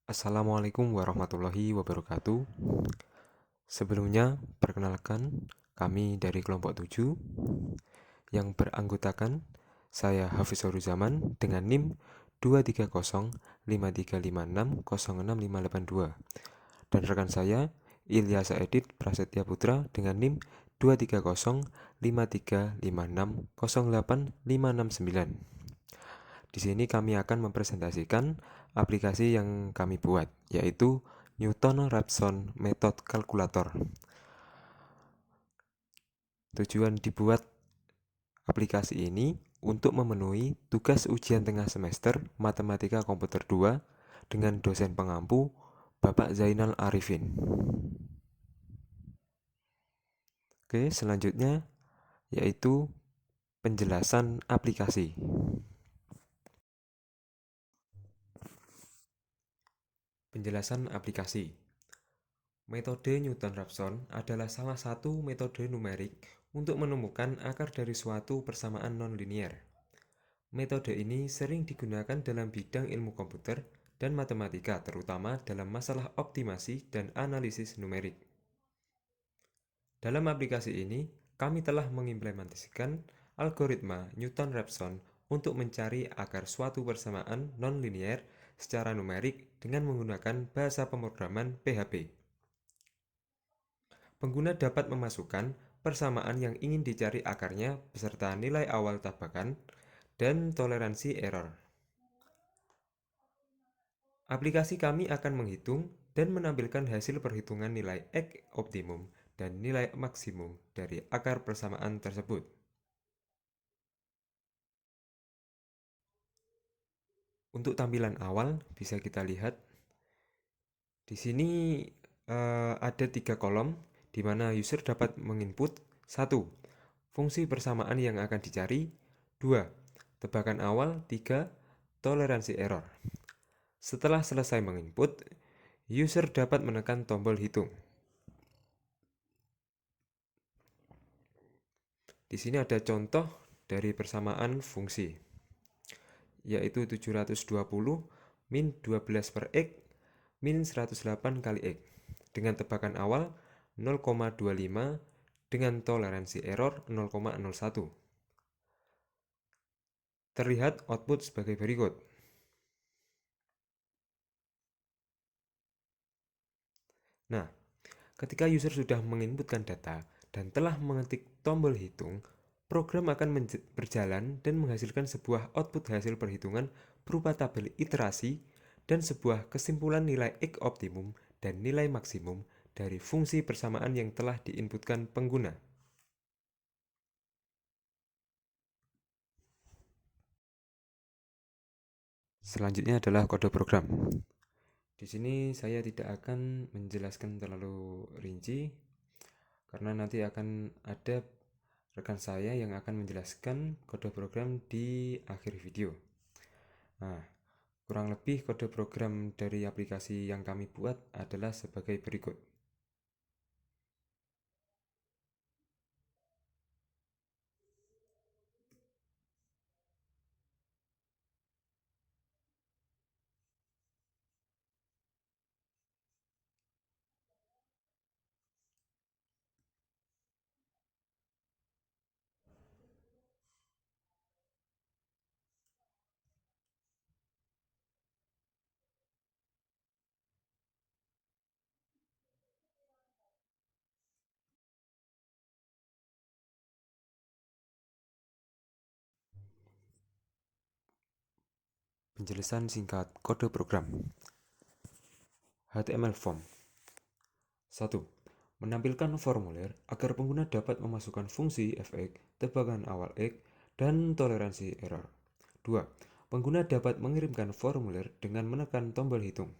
Assalamualaikum warahmatullahi wabarakatuh. Sebelumnya, perkenalkan kami dari kelompok 7 yang beranggotakan saya Hafizur Zaman dengan NIM 2305356066582 dan rekan saya Ilyasa Edit Prasetya Putra dengan NIM 2305356058569. Di sini kami akan mempresentasikan aplikasi yang kami buat, yaitu Newton-Raphson Method Calculator. Tujuan dibuat aplikasi ini untuk memenuhi tugas ujian tengah semester Matematika Komputer 2 dengan dosen pengampu Bapak Zainal Arifin. Oke, selanjutnya yaitu penjelasan aplikasi. Penjelasan aplikasi. Metode Newton-Raphson adalah salah satu metode numerik untuk menemukan akar dari suatu persamaan nonlinier. Metode ini sering digunakan dalam bidang ilmu komputer dan matematika, terutama dalam masalah optimasi dan analisis numerik. Dalam aplikasi ini, kami telah mengimplementasikan algoritma Newton-Raphson untuk mencari akar suatu persamaan nonlinier secara numerik dengan menggunakan bahasa pemrograman PHP. Pengguna dapat memasukkan persamaan yang ingin dicari akarnya beserta nilai awal tabakan dan toleransi error. Aplikasi kami akan menghitung dan menampilkan hasil perhitungan nilai X optimum dan nilai maksimum dari akar persamaan tersebut. Untuk tampilan awal bisa kita lihat di sini ada 3 kolom di mana user dapat menginput 1. Fungsi persamaan yang akan dicari. 2. Tebakan awal. 3. Toleransi error. Setelah selesai menginput, user dapat menekan tombol hitung. Di sini ada contoh dari persamaan fungsi, yaitu 720 min 12 per X min 108 kali X dengan tebakan awal 0,25 dengan toleransi error 0,01. Terlihat output sebagai berikut. Nah, ketika user sudah menginputkan data dan telah mengetik tombol hitung, program akan berjalan dan menghasilkan sebuah output hasil perhitungan berupa tabel iterasi dan sebuah kesimpulan nilai X optimum dan nilai maksimum dari fungsi persamaan yang telah diinputkan pengguna. Selanjutnya adalah kode program. Di sini saya tidak akan menjelaskan terlalu rinci karena nanti akan ada rekan saya yang akan menjelaskan kode program di akhir video. Nah, kurang lebih kode program dari aplikasi yang kami buat adalah sebagai berikut. Penjelasan singkat kode program. HTML form. 1. Menampilkan formulir agar pengguna dapat memasukkan fungsi fx, tebakan awal x, dan toleransi error. 2. Pengguna dapat mengirimkan formulir dengan menekan tombol hitung.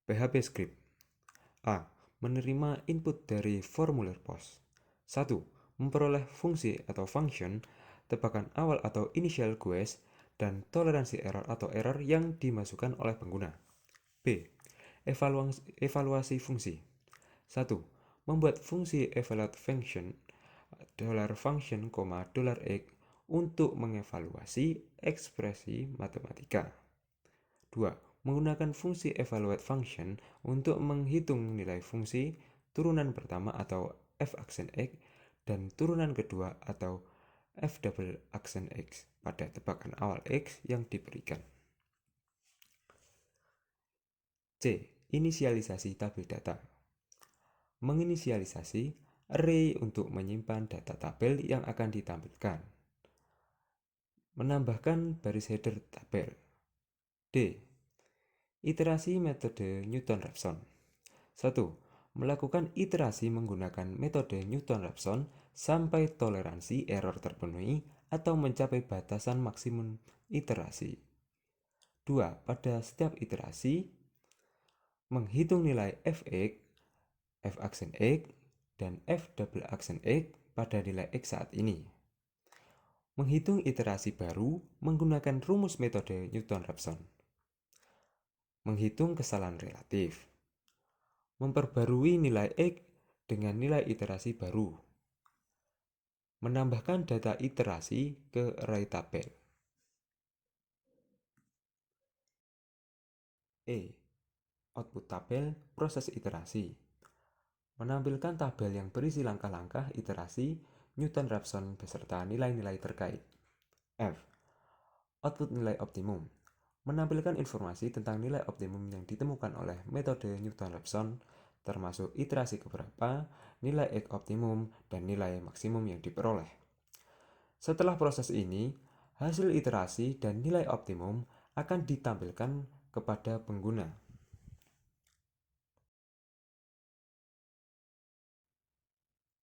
PHP script. A. Menerima input dari formulir post. 1. Memperoleh fungsi atau function, tebakan awal atau initial guess, dan toleransi error atau error yang dimasukkan oleh pengguna. B. Evaluasi fungsi. 1. Membuat fungsi evaluate function $function, $x untuk mengevaluasi ekspresi matematika. 2. menggunakan fungsi evaluate function untuk menghitung nilai fungsi turunan pertama atau f aksen x dan turunan kedua atau f double aksen x pada tebakan awal x yang diberikan. C. Inisialisasi tabel data. Menginisialisasi array untuk menyimpan data tabel yang akan ditampilkan. Menambahkan baris header tabel. D. Iterasi metode Newton-Raphson. 1. Melakukan iterasi menggunakan metode Newton-Raphson sampai toleransi error terpenuhi atau mencapai batasan maksimum iterasi. 2. Pada setiap iterasi, menghitung nilai fx, f aksen x, dan f double aksen x pada nilai x saat ini. Menghitung iterasi baru menggunakan rumus metode Newton-Raphson. Menghitung kesalahan relatif. Memperbarui nilai x dengan nilai iterasi baru. Menambahkan data iterasi ke array tabel. E. Output tabel proses iterasi. Menampilkan tabel yang berisi langkah-langkah iterasi Newton-Raphson beserta nilai-nilai terkait. F. Output nilai optimum. Menampilkan informasi tentang nilai optimum yang ditemukan oleh metode Newton-Raphson, termasuk iterasi keberapa, nilai X optimum, dan nilai maksimum yang diperoleh. Setelah proses ini, hasil iterasi dan nilai optimum akan ditampilkan kepada pengguna.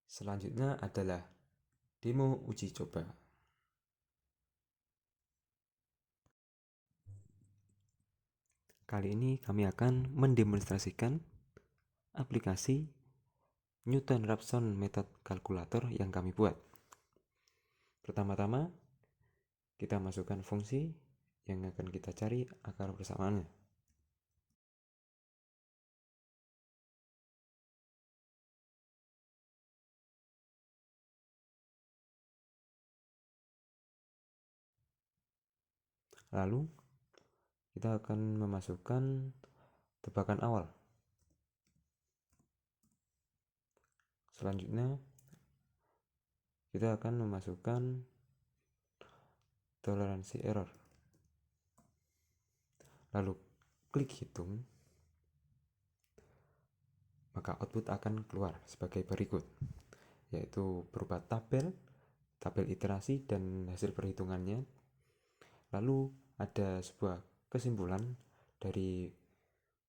Selanjutnya adalah demo uji coba. Kali ini kami akan mendemonstrasikan aplikasi Newton-Raphson Method Calculator yang kami buat. Pertama-tama, kita masukkan fungsi yang akan kita cari akar persamaannya. Lalu, kita akan memasukkan tebakan awal. Selanjutnya, kita akan memasukkan toleransi error. Lalu, klik hitung, maka output akan keluar sebagai berikut, yaitu berupa tabel iterasi dan hasil perhitungannya. Lalu ada sebuah kesimpulan dari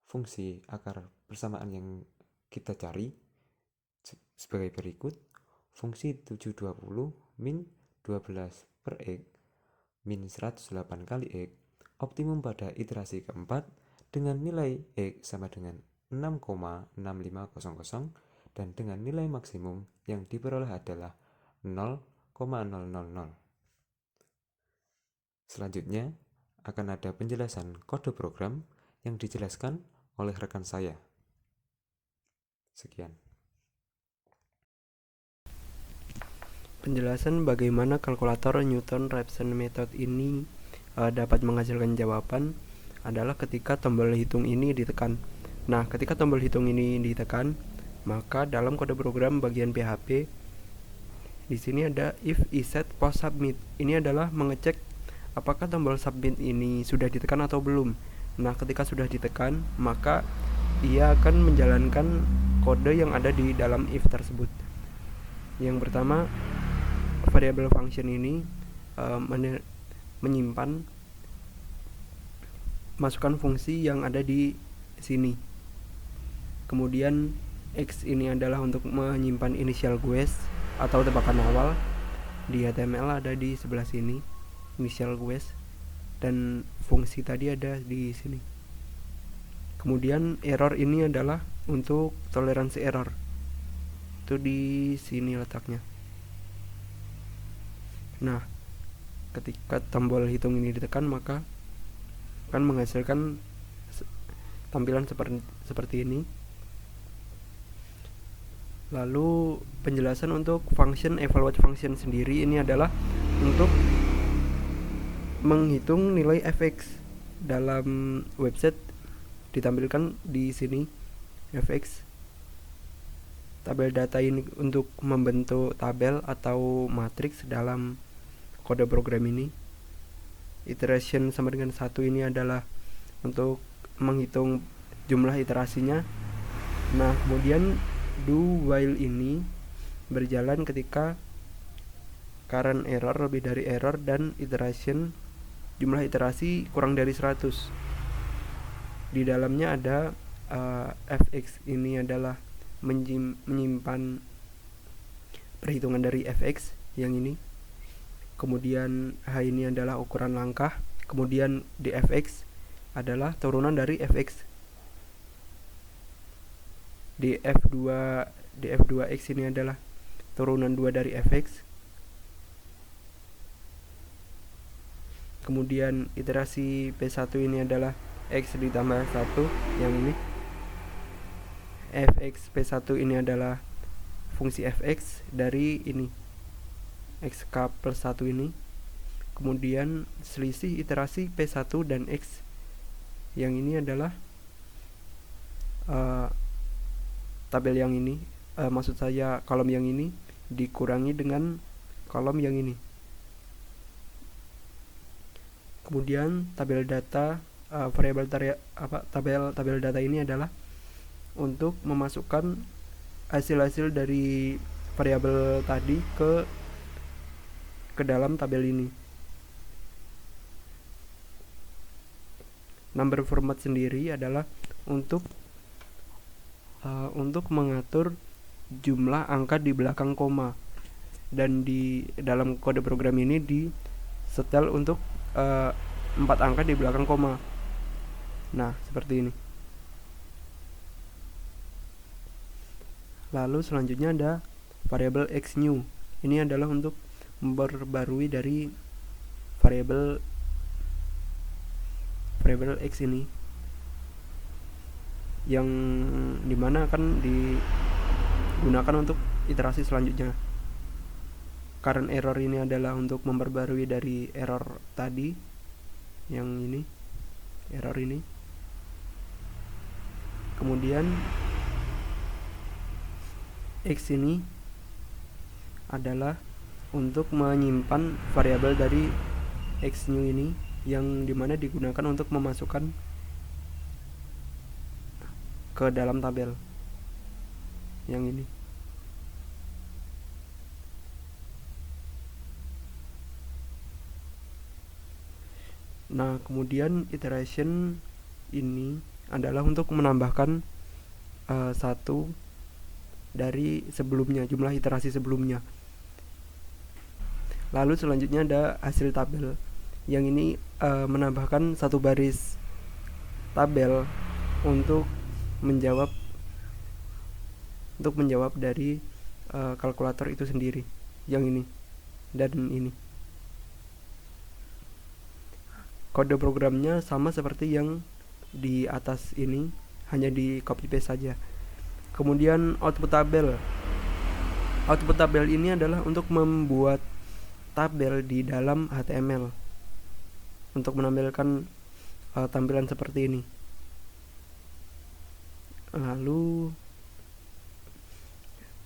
fungsi akar persamaan yang kita cari sebagai berikut. Fungsi 720 min 12 per x min 108 kali x optimum pada iterasi keempat dengan nilai x sama dengan 6,6500 dan dengan nilai maksimum yang diperoleh adalah 0,000. Selanjutnya akan ada penjelasan kode program yang dijelaskan oleh rekan saya. Sekian. Penjelasan bagaimana kalkulator Newton-Raphson method ini dapat menghasilkan jawaban adalah ketika tombol hitung ini ditekan. Nah, ketika tombol hitung ini ditekan, maka dalam kode program bagian PHP di sini ada if iset post submit. Ini adalah mengecek apakah tombol submit ini sudah ditekan atau belum. Nah, ketika sudah ditekan, maka ia akan menjalankan kode yang ada di dalam if tersebut. Yang pertama, variable function ini menyimpan masukkan fungsi yang ada di sini. Kemudian X ini adalah untuk menyimpan initial guess atau tebakan awal. Di HTML ada di sebelah sini initial guess, dan fungsi tadi ada di sini. Kemudian error ini adalah untuk toleransi error. Itu di sini letaknya. Nah, ketika tombol hitung ini ditekan, maka akan menghasilkan tampilan seperti ini. Lalu penjelasan untuk function evaluate function sendiri ini adalah untuk menghitung nilai fx. dalam website ditampilkan di sini fx. Tabel data ini untuk membentuk tabel atau matriks dalam kode program ini. Iteration sama dengan 1 ini adalah untuk menghitung jumlah iterasinya. Nah, kemudian do while ini berjalan ketika current error lebih dari error dan iteration jumlah iterasi kurang dari 100. Di dalamnya ada fx ini adalah menyimpan perhitungan dari fx yang ini. Kemudian h ini adalah ukuran langkah. Kemudian di fx adalah turunan dari fx. Di f2x ini adalah turunan 2 dari fx. Kemudian iterasi p1 ini adalah x ditambah 1 yang ini. Fx p1 ini adalah fungsi fx dari ini xk plus 1 ini. Kemudian selisih iterasi p1 dan x yang ini adalah tabel yang ini, maksud saya kolom yang ini dikurangi dengan kolom yang ini. Kemudian tabel data tabel data ini adalah untuk memasukkan hasil-hasil dari variabel tadi ke dalam tabel ini. Number format sendiri adalah untuk mengatur jumlah angka di belakang koma, dan di dalam kode program ini di setel untuk 4 angka di belakang koma. Nah, seperti ini. Lalu selanjutnya ada variabel xnew. Ini adalah untuk memperbarui dari variabel x ini, yang dimana akan digunakan untuk iterasi selanjutnya. Current error ini adalah untuk memperbarui dari error tadi, yang ini, error ini. Kemudian x ini adalah untuk menyimpan variabel dari xnew ini, yang dimana digunakan untuk memasukkan ke dalam tabel yang ini. Nah, kemudian iteration ini adalah untuk menambahkan satu dari sebelumnya, jumlah iterasi sebelumnya. Lalu selanjutnya ada hasil tabel, yang ini menambahkan satu baris tabel untuk menjawab dari kalkulator itu sendiri, yang ini dan ini. Kode programnya sama seperti yang di atas ini, hanya di copy paste saja. Kemudian output tabel ini adalah untuk membuat tabel di dalam HTML untuk menampilkan tampilan seperti ini.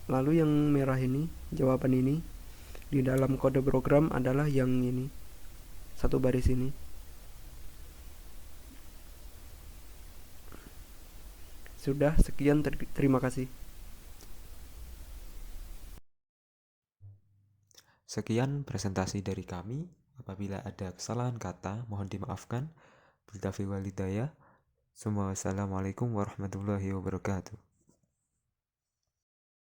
Lalu yang merah ini, jawaban ini di dalam kode program adalah yang ini, satu baris ini. Sudah, sekian, terima kasih. Sekian presentasi dari kami. Apabila ada kesalahan kata, mohon dimaafkan. Billahi walhidayah. Assalamualaikum warahmatullahi wabarakatuh.